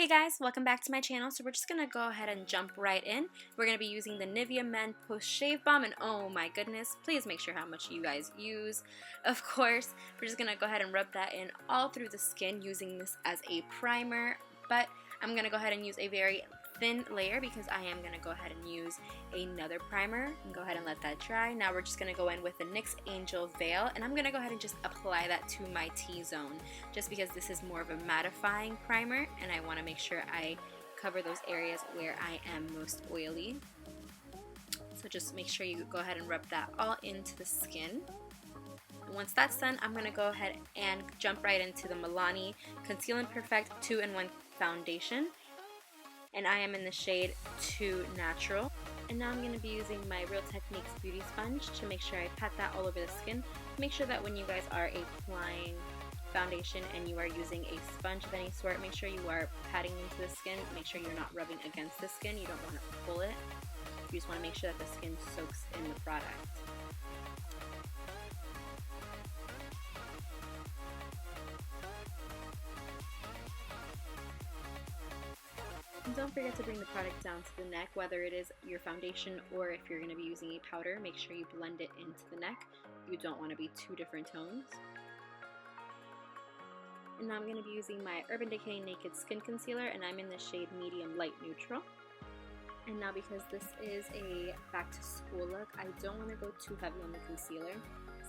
Hey guys, welcome back to my channel. So we're just going to go ahead and jump right in. We're going to be using the Nivea Men Post Shave Balm, and oh my goodness, please make sure how much you guys use. Of course, we're just going to go ahead and rub that in all through the skin using this as a primer, but I'm going to go ahead and use a very thin layer because I am going to go ahead and use another primer and go ahead and let that dry. Now we're just going to go in with the NYX Angel Veil, and I'm going to go ahead and just apply that to my T-zone just because this is more of a mattifying primer and I want to make sure I cover those areas where I am most oily. So just make sure you go ahead and rub that all into the skin. And once that's done, I'm going to go ahead and jump right into the Milani Conceal and Perfect 2-in-1 foundation. And I am in the shade 2 Natural. And now I'm going to be using my Real Techniques beauty sponge to make sure I pat that all over the skin. Make sure that when you guys are applying foundation and you are using a sponge of any sort, make sure you are patting into the skin. Make sure you're not rubbing against the skin. You don't want to pull it. You just want to make sure that the skin soaks in the product. And don't forget to bring the product down to the neck, whether it is your foundation or if you're going to be using a powder. Make sure you blend it into the neck. You don't want to be two different tones. And now I'm going to be using my Urban Decay Naked Skin Concealer, and I'm in the shade Medium Light Neutral. And now because this is a back to school look, I don't want to go too heavy on the concealer.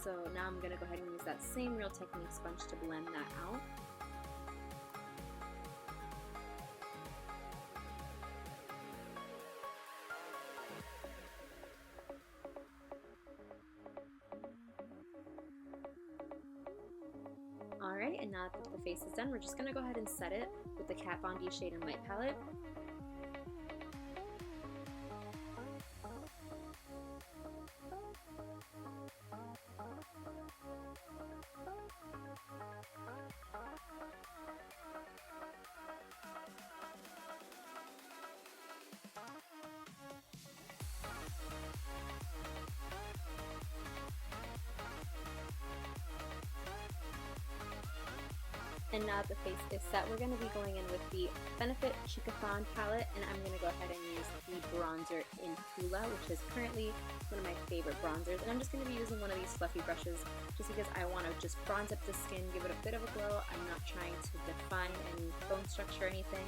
So now I'm going to go ahead and use that same Real Techniques sponge to blend that out. Alright, and now that the face is done, we're just going to go ahead and set it with the Kat Von D Shade and Light palette. And now that the face is set, we're going to be going in with the Benefit Chicathon palette, and I'm going to go ahead and use the bronzer in Hoola, which is currently one of my favorite bronzers. And I'm just going to be using one of these fluffy brushes just because I want to just bronze up the skin, give it a bit of a glow. I'm not trying to define any bone structure or anything.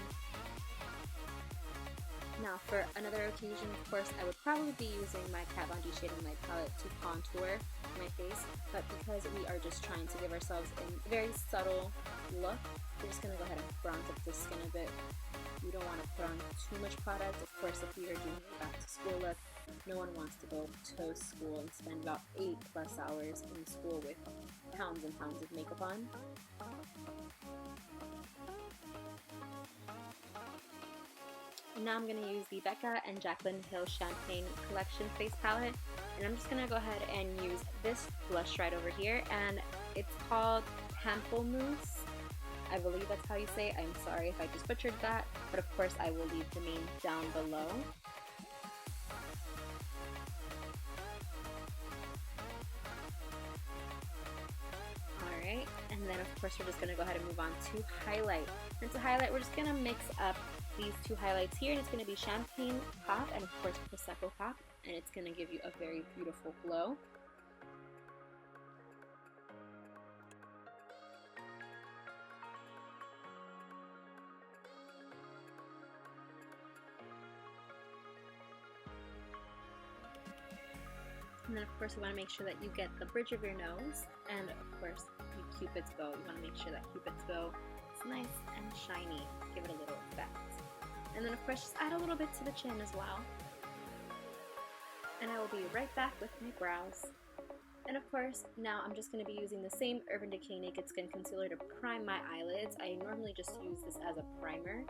Now for another occasion, of course, I would probably be using my Kat Von D Shade and Light palette to contour my face, but because we are just trying to give ourselves a very subtle look, we're just going to go ahead and bronze up the skin a bit. You don't want to put on too much product. Of course, if we are doing a back to school look, no one wants to go to school and spend about 8+ hours in school with pounds and pounds of makeup on. And now I'm going to use the Becca and Jaclyn Hill Champagne Collection Face Palette, and I'm just going to go ahead and use this blush right over here, and it's called Pamplemousse. I believe that's how you say it. I'm sorry if I just butchered that, but of course I will leave the name down below. Alright, and then of course we're just going to go ahead and move on to highlight. And to highlight, we're just going to mix up these two highlights here, and it's going to be Champagne Pop and of course Prosecco Pop, and it's going to give you a very beautiful glow. And then of course you want to make sure that you get the bridge of your nose, and of course the Cupid's bow. You want to make sure that Cupid's bow is nice and shiny, give it a little effect. And then of course just add a little bit to the chin as well. And I will be right back with my brows. And of course, now I'm just going to be using the same Urban Decay Naked Skin Concealer to prime my eyelids. I normally just use this as a primer.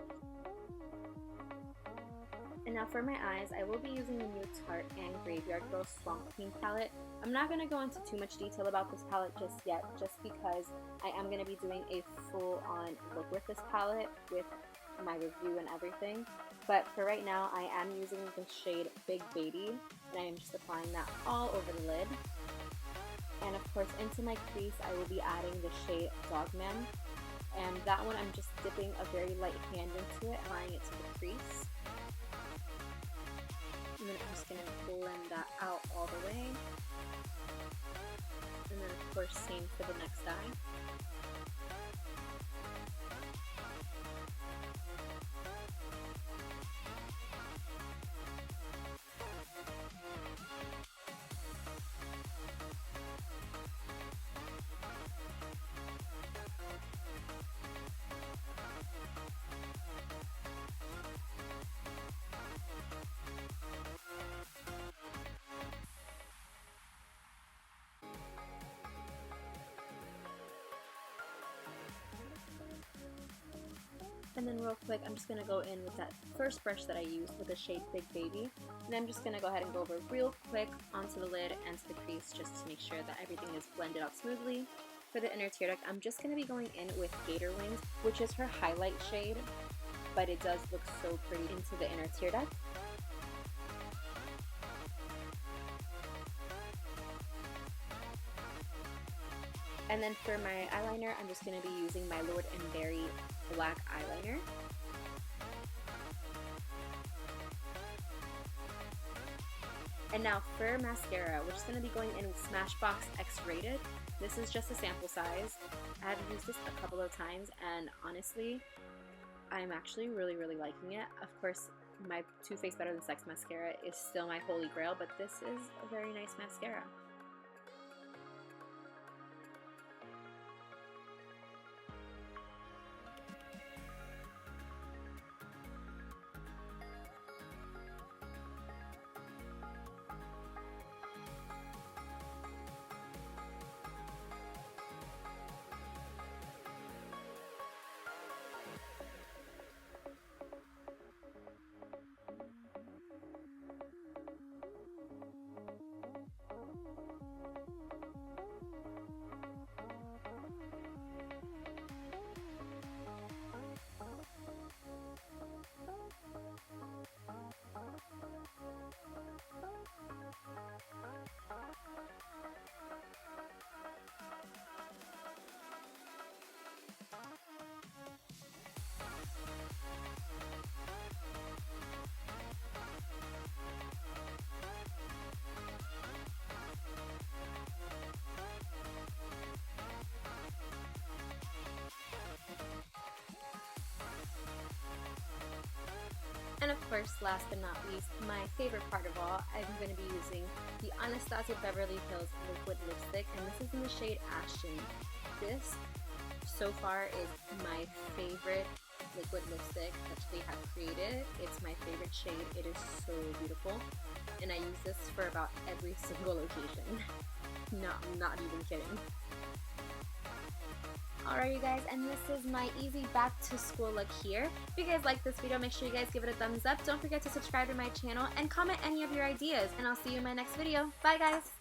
And now for my eyes, I will be using the new Tarte and Grav3yardgirl Swamp Queen palette. I'm not going to go into too much detail about this palette just yet, just because I am going to be doing a full-on look with this palette with my review and everything. But for right now, I am using the shade Big Baby, and I am just applying that all over the lid. And of course, into my crease, I will be adding the shade Dogman. And that one I'm just dipping a very light hand into it, applying it to the crease. And then I'm just going to blend that out all the way. And then of course same for the next eye. And then real quick, I'm just going to go in with that first brush that I used with the shade Big Baby. And I'm just going to go ahead and go over real quick onto the lid and to the crease just to make sure that everything is blended out smoothly. For the inner tear duct, I'm just going to be going in with Gator Wings, which is her highlight shade, but it does look so pretty into the inner tear duct. And then for my eyeliner, I'm just going to be using my Lord & Berry black eyeliner. And now for mascara, we're just going to be going in with Smashbox X-rated. This is just a sample size. I have used this a couple of times, and honestly, I'm actually really liking it. Of course, my Too Faced Better Than Sex mascara is still my holy grail, but this is a very nice mascara. And of course, last but not least, my favorite part of all, I'm going to be using the Anastasia Beverly Hills liquid lipstick, and this is in the shade ASHTON. This, so far, is my favorite liquid lipstick that they have created. It's my favorite shade. It is so beautiful, and I use this for about every single occasion. Not even kidding. Alright you guys, and this is my easy back to school look here. If you guys like this video, make sure you guys give it a thumbs up. Don't forget to subscribe to my channel and comment any of your ideas, and I'll see you in my next video. Bye guys!